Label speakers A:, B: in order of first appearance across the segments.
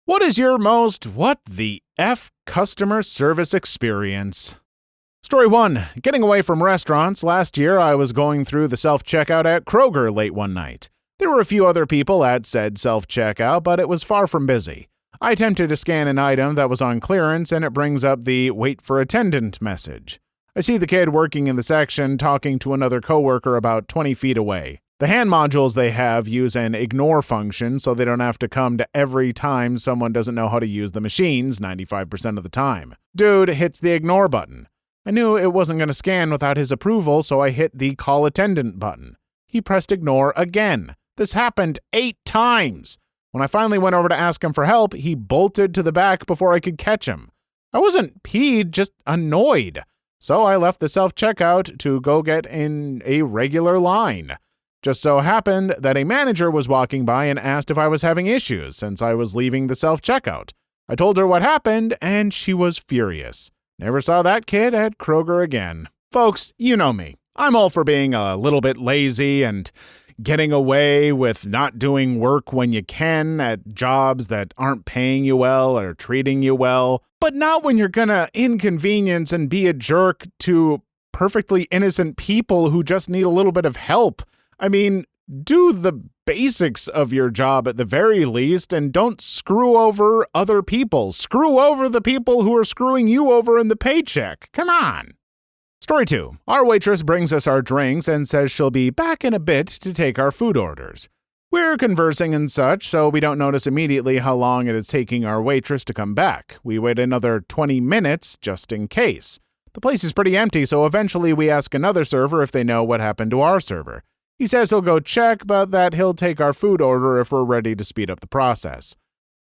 A: What is your most what the F customer service experience? Story 1. Getting away from restaurants, last year I was going through the self-checkout at Kroger late one night. There were a few other people at said self-checkout, but it was far from busy. I attempted to scan an item that was on clearance, and it brings up the "wait for attendant" message. I see the kid working in the section talking to another coworker about 20 feet away. The hand modules they have use an ignore function, so they don't have to come to every time someone doesn't know how to use the machines 95% of the time. Dude hits the ignore button. I knew it wasn't going to scan without his approval, so I hit the call attendant button. He pressed ignore again. This happened 8 times. When I finally went over to ask him for help, he bolted to the back before I could catch him. I wasn't peed, just annoyed. So I left the self-checkout to go get in a regular line. Just so happened that a manager was walking by and asked if I was having issues since I was leaving the self-checkout. I told her what happened, and she was furious. Never saw that kid at Kroger again. Folks, you know me. I'm all for being a little bit lazy and getting away with not doing work when you can at jobs that aren't paying you well or treating you well, but not when you're gonna inconvenience and be a jerk to perfectly innocent people who just need a little bit of help. I mean, do the basics of your job at the very least and don't screw over other people. Screw over the people who are screwing you over in the paycheck. Come on. Story 2. Our waitress brings us our drinks and says she'll be back in a bit to take our food orders. We're conversing and such, so we don't notice immediately how long it is taking our waitress to come back. We wait another 20 minutes just in case. The place is pretty empty, so eventually we ask another server if they know what happened to our server. He says he'll go check, but that he'll take our food order if we're ready to speed up the process.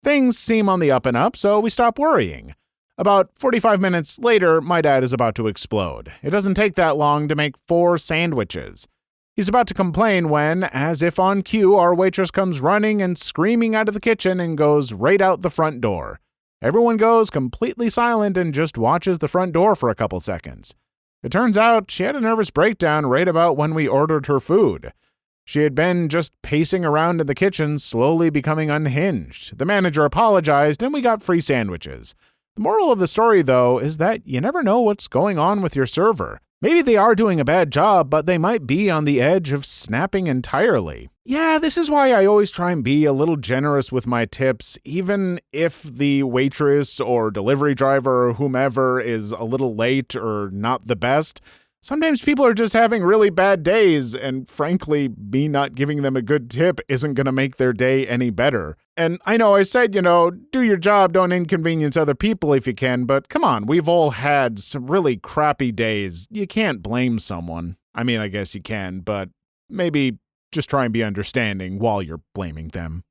A: Things seem on the up and up, so we stop worrying. About 45 minutes later, my dad is about to explode. It doesn't take that long to make 4 sandwiches. He's about to complain when, as if on cue, our waitress comes running and screaming out of the kitchen and goes right out the front door. Everyone goes completely silent and just watches the front door for a couple seconds. It turns out she had a nervous breakdown right about when we ordered her food. She had been just pacing around in the kitchen, slowly becoming unhinged. The manager apologized, and we got free sandwiches. The moral of the story, though, is that you never know what's going on with your server. Maybe they are doing a bad job, but they might be on the edge of snapping entirely. Yeah, this is why I always try and be a little generous with my tips, even if the waitress or delivery driver or whomever is a little late or not the best. Sometimes people are just having really bad days, and frankly, me not giving them a good tip isn't going to make their day any better. And I know I said, do your job, don't inconvenience other people if you can, but come on, we've all had some really crappy days. You can't blame someone. I mean, I guess you can, but maybe just try and be understanding while you're blaming them.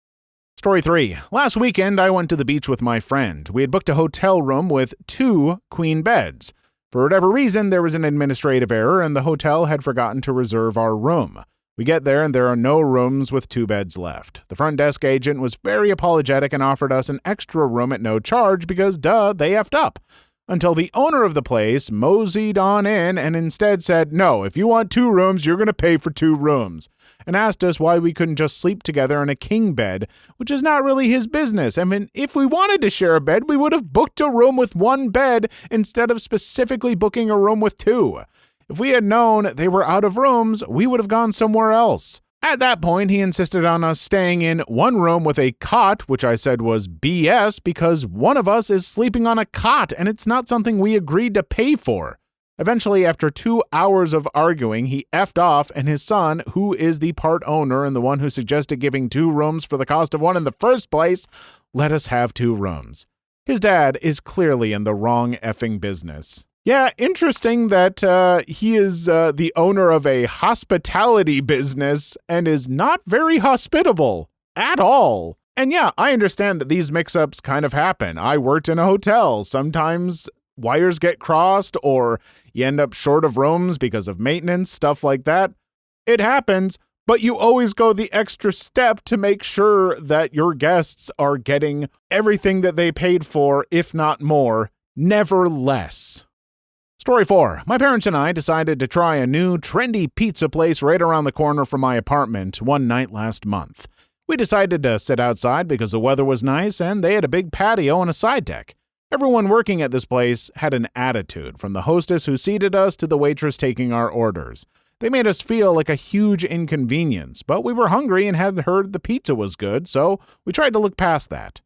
A: Story 3. Last weekend, I went to the beach with my friend. We had booked a hotel room with 2 queen beds. For whatever reason, there was an administrative error and the hotel had forgotten to reserve our room. We get there and there are no rooms with 2 beds left. The front desk agent was very apologetic and offered us an extra room at no charge because, they effed up. Until the owner of the place moseyed on in and instead said, no, if you want 2 rooms, you're going to pay for 2 rooms, and asked us why we couldn't just sleep together in a king bed, which is not really his business. I mean, if we wanted to share a bed, we would have booked a room with 1 bed instead of specifically booking a room with 2. If we had known they were out of rooms, we would have gone somewhere else. At that point, he insisted on us staying in 1 room with a cot, which I said was BS because one of us is sleeping on a cot and it's not something we agreed to pay for. Eventually, after 2 hours of arguing, he effed off and his son, who is the part owner and the one who suggested giving 2 rooms for the cost of 1 in the first place, let us have 2 rooms. His dad is clearly in the wrong effing business. Yeah, interesting that he is the owner of a hospitality business and is not very hospitable at all. And yeah, I understand that these mix-ups kind of happen. I worked in a hotel. Sometimes wires get crossed or you end up short of rooms because of maintenance, stuff like that. It happens, but you always go the extra step to make sure that your guests are getting everything that they paid for, if not more, never less. Story 4. My parents and I decided to try a new trendy pizza place right around the corner from my apartment one night last month. We decided to sit outside because the weather was nice and they had a big patio and a side deck. Everyone working at this place had an attitude, from the hostess who seated us to the waitress taking our orders. They made us feel like a huge inconvenience, but we were hungry and had heard the pizza was good, so we tried to look past that.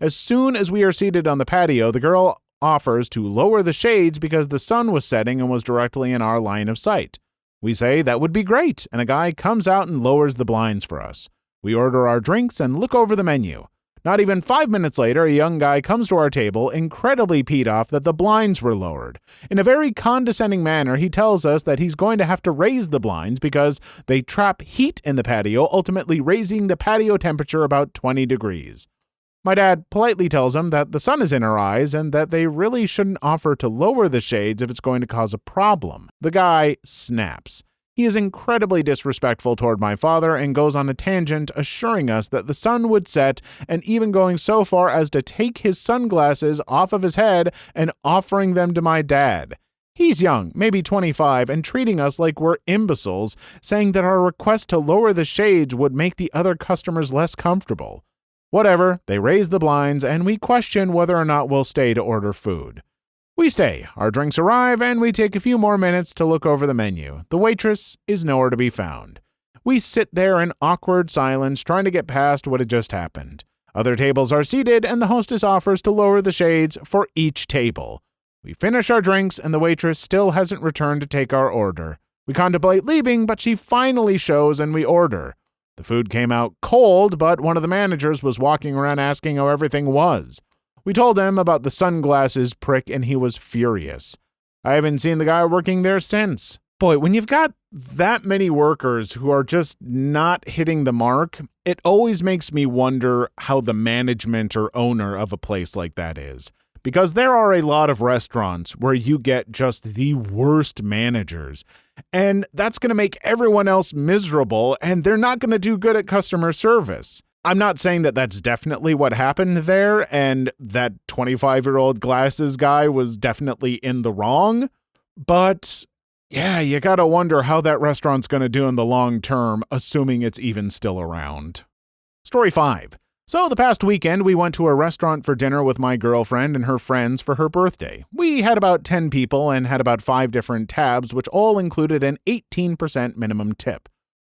A: As soon as we are seated on the patio, the girl offers to lower the shades because the sun was setting and was directly in our line of sight. We say that would be great, and a guy comes out and lowers the blinds for us. We order our drinks and look over the menu. Not even 5 minutes later, a young guy comes to our table, incredibly peed off that the blinds were lowered. In a very condescending manner, he tells us that he's going to have to raise the blinds because they trap heat in the patio, ultimately raising the patio temperature about 20 degrees. My dad politely tells him that the sun is in our eyes and that they really shouldn't offer to lower the shades if it's going to cause a problem. The guy snaps. He is incredibly disrespectful toward my father and goes on a tangent assuring us that the sun would set, and even going so far as to take his sunglasses off of his head and offering them to my dad. He's young, maybe 25, and treating us like we're imbeciles, saying that our request to lower the shades would make the other customers less comfortable. Whatever, they raise the blinds, and we question whether or not we'll stay to order food. We stay, our drinks arrive, and we take a few more minutes to look over the menu. The waitress is nowhere to be found. We sit there in awkward silence, trying to get past what had just happened. Other tables are seated, and the hostess offers to lower the shades for each table. We finish our drinks, and the waitress still hasn't returned to take our order. We contemplate leaving, but she finally shows, and we order. The food came out cold, but one of the managers was walking around asking how everything was. We told him about the sunglasses prick, and he was furious. I haven't seen the guy working there since. Boy, when you've got that many workers who are just not hitting the mark, it always makes me wonder how the management or owner of a place like that is. Because there are a lot of restaurants where you get just the worst managers, and that's going to make everyone else miserable, and they're not going to do good at customer service. I'm not saying that that's definitely what happened there, and that 25-year-old glasses guy was definitely in the wrong, but yeah, you gotta wonder how that restaurant's gonna do in the long term, assuming it's even still around. Story 5. So the past weekend, we went to a restaurant for dinner with my girlfriend and her friends for her birthday. We had about 10 people and had about 5 different tabs, which all included an 18% minimum tip.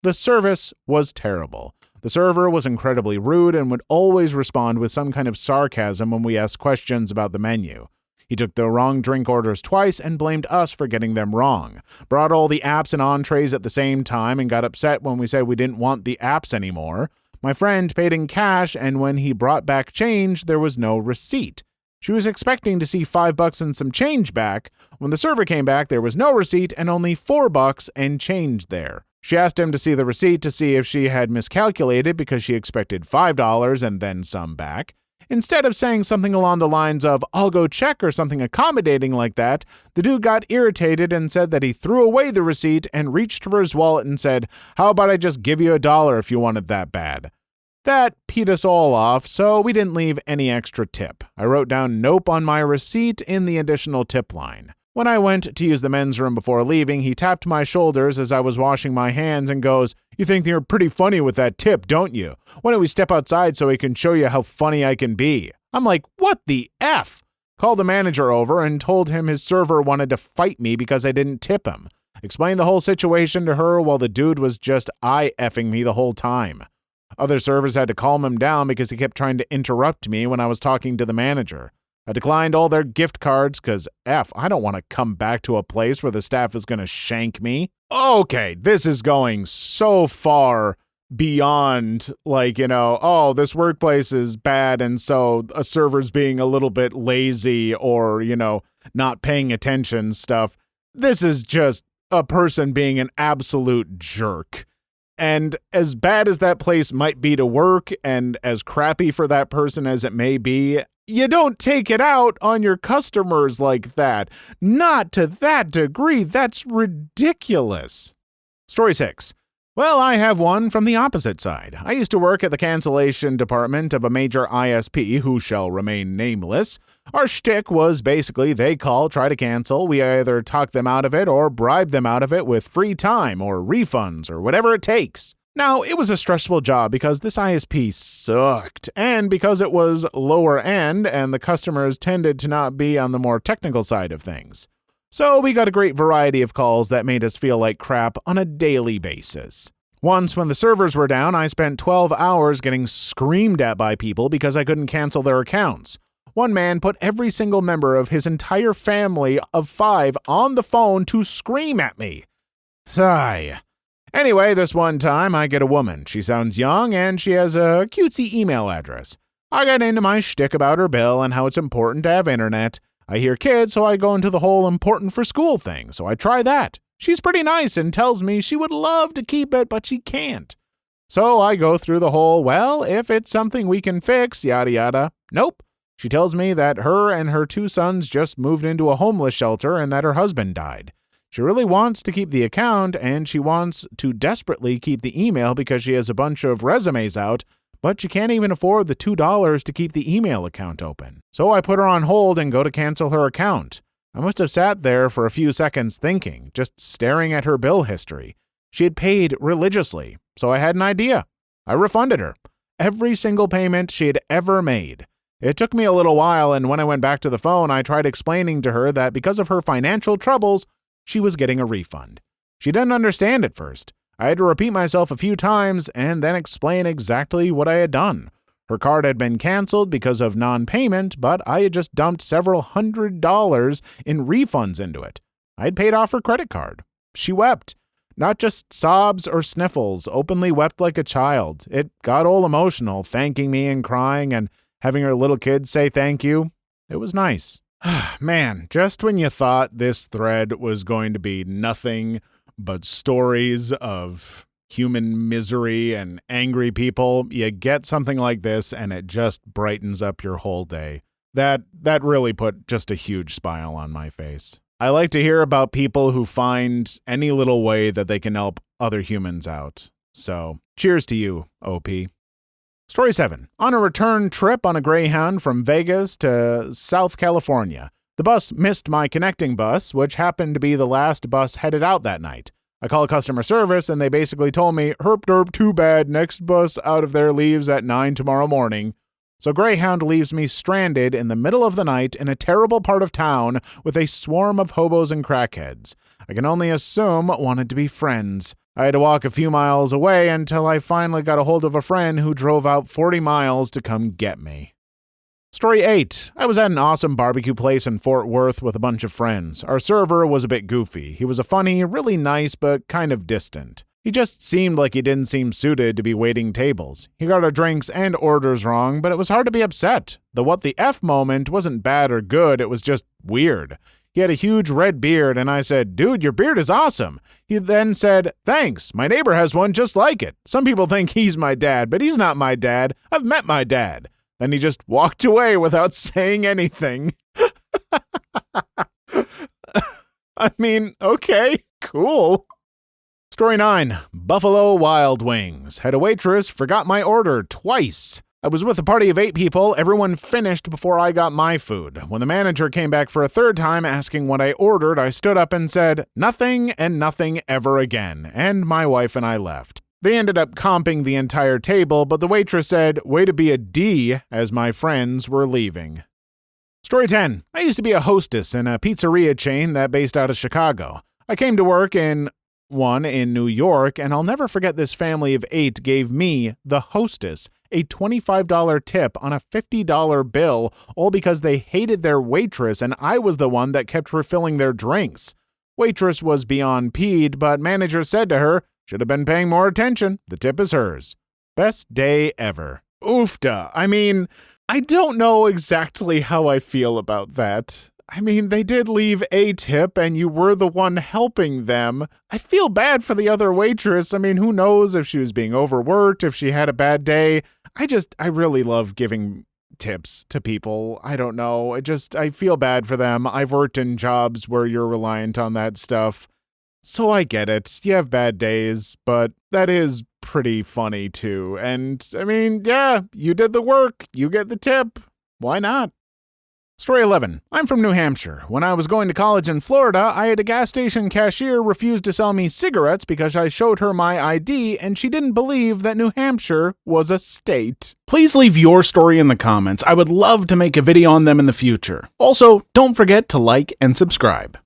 A: The service was terrible. The server was incredibly rude and would always respond with some kind of sarcasm when we asked questions about the menu. He took the wrong drink orders twice and blamed us for getting them wrong. Brought all the apps and entrees at the same time and got upset when we said we didn't want the apps anymore. My friend paid in cash, and when he brought back change, there was no receipt. She was expecting to see $5 and some change back. When the server came back, there was no receipt and only $4 and change there. She asked him to see the receipt to see if she had miscalculated because she expected $5 and then some back. Instead of saying something along the lines of, "I'll go check," or something accommodating like that, the dude got irritated and said that he threw away the receipt and reached for his wallet and said, "How about I just give you $1 if you want it that bad?" That peed us all off, so we didn't leave any extra tip. I wrote down "nope" on my receipt in the additional tip line. When I went to use the men's room before leaving, he tapped my shoulders as I was washing my hands and goes, "You think you're pretty funny with that tip, don't you? Why don't we step outside so I can show you how funny I can be?" I'm like, what the F? Called the manager over and told him his server wanted to fight me because I didn't tip him. Explained the whole situation to her while the dude was just eye-effing me the whole time. Other servers had to calm him down because he kept trying to interrupt me when I was talking to the manager. I declined all their gift cards because I don't want to come back to a place where the staff is going to shank me. Okay, this is going so far beyond this workplace is bad and so a server's being a little bit lazy or, not paying attention stuff. This is just a person being an absolute jerk. And as bad as that place might be to work and as crappy for that person as it may be, you don't take it out on your customers like that. Not to that degree. That's ridiculous. Story 6. Well, I have one from the opposite side. I used to work at the cancellation department of a major ISP who shall remain nameless. Our shtick was basically they call, try to cancel. We either talk them out of it or bribe them out of it with free time or refunds or whatever it takes. Now, it was a stressful job because this ISP sucked, and because it was lower end and the customers tended to not be on the more technical side of things. So we got a great variety of calls that made us feel like crap on a daily basis. Once, when the servers were down, I spent 12 hours getting screamed at by people because I couldn't cancel their accounts. One man put every single member of his entire family of 5 on the phone to scream at me. Sigh. Anyway, this one time I get a woman. She sounds young and she has a cutesy email address. I got into my shtick about her bill and how it's important to have internet. I hear kids, so I go into the whole important for school thing, so I try that. She's pretty nice and tells me she would love to keep it, but she can't. So I go through the whole, well, if it's something we can fix, yada yada. Nope. She tells me that her and her 2 sons just moved into a homeless shelter and that her husband died. She really wants to keep the account, and she wants to desperately keep the email because she has a bunch of resumes out, but she can't even afford the $2 to keep the email account open. So I put her on hold and go to cancel her account. I must have sat there for a few seconds thinking, just staring at her bill history. She had paid religiously, so I had an idea. I refunded her every single payment she had ever made. It took me a little while, and when I went back to the phone, I tried explaining to her that because of her financial troubles, she was getting a refund. She didn't understand at first. I had to repeat myself a few times and then explain exactly what I had done. Her card had been canceled because of non-payment, but I had just dumped several $100s in refunds into it. I had paid off her credit card. She wept. Not just sobs or sniffles, openly wept like a child. It got all emotional, thanking me and crying and having her little kids say thank you. It was nice. Man, just when you thought this thread was going to be nothing but stories of human misery and angry people, you get something like this and it just brightens up your whole day. That really put just a huge smile on my face. I like to hear about people who find any little way that they can help other humans out. So, cheers to you, OP. Story 7. On a return trip on a Greyhound from Vegas to South California, the bus missed my connecting bus, which happened to be the last bus headed out that night. I call customer service, and they basically told me, herp derp, too bad, next bus out of there leaves at 9 tomorrow morning. So Greyhound leaves me stranded in the middle of the night in a terrible part of town with a swarm of hobos and crackheads. I can only assume wanted to be friends. I had to walk a few miles away until I finally got a hold of a friend who drove out 40 miles to come get me. Story 8. I was at an awesome barbecue place in Fort Worth with a bunch of friends. Our server was a bit goofy. He was a funny, really nice, but kind of distant. He just seemed like he didn't seem suited to be waiting tables. He got our drinks and orders wrong, but it was hard to be upset. The what the F moment wasn't bad or good, it was just weird. He had a huge red beard, and I said, "Dude, your beard is awesome." He then said, "Thanks, my neighbor has one just like it. Some people think he's my dad, but he's not my dad. I've met my dad." Then he just walked away without saying anything. I mean, okay, cool. Story 9. Buffalo Wild Wings. Had a waitress forgot my order twice. I was with a party of 8 people. Everyone finished before I got my food. When the manager came back for a third time asking what I ordered, I stood up and said, "Nothing and nothing ever again." And my wife and I left. They ended up comping the entire table, but the waitress said, "Way to be a D," as my friends were leaving. Story 10. I used to be a hostess in a pizzeria chain that based out of Chicago. I came to work in one in New York, and I'll never forget this family of 8 gave me, the hostess, a $25 tip on a $50 bill, all because they hated their waitress and I was the one that kept refilling their drinks. Waitress was beyond peed, but manager said to her, "Should have been paying more attention. The tip is hers." Best day ever. Oofda. I mean, I don't know exactly how I feel about that. I mean, they did leave a tip and you were the one helping them. I feel bad for the other waitress. I mean, who knows if she was being overworked, if she had a bad day. I really love giving tips to people. I don't know. I feel bad for them. I've worked in jobs where you're reliant on that stuff. So I get it. You have bad days, but that is pretty funny too. And I mean, yeah, you did the work. You get the tip. Why not? Story 11. I'm from New Hampshire. When I was going to college in Florida, I had a gas station cashier refuse to sell me cigarettes because I showed her my ID and she didn't believe that New Hampshire was a state. Please leave your story in the comments. I would love to make a video on them in the future. Also, don't forget to like and subscribe.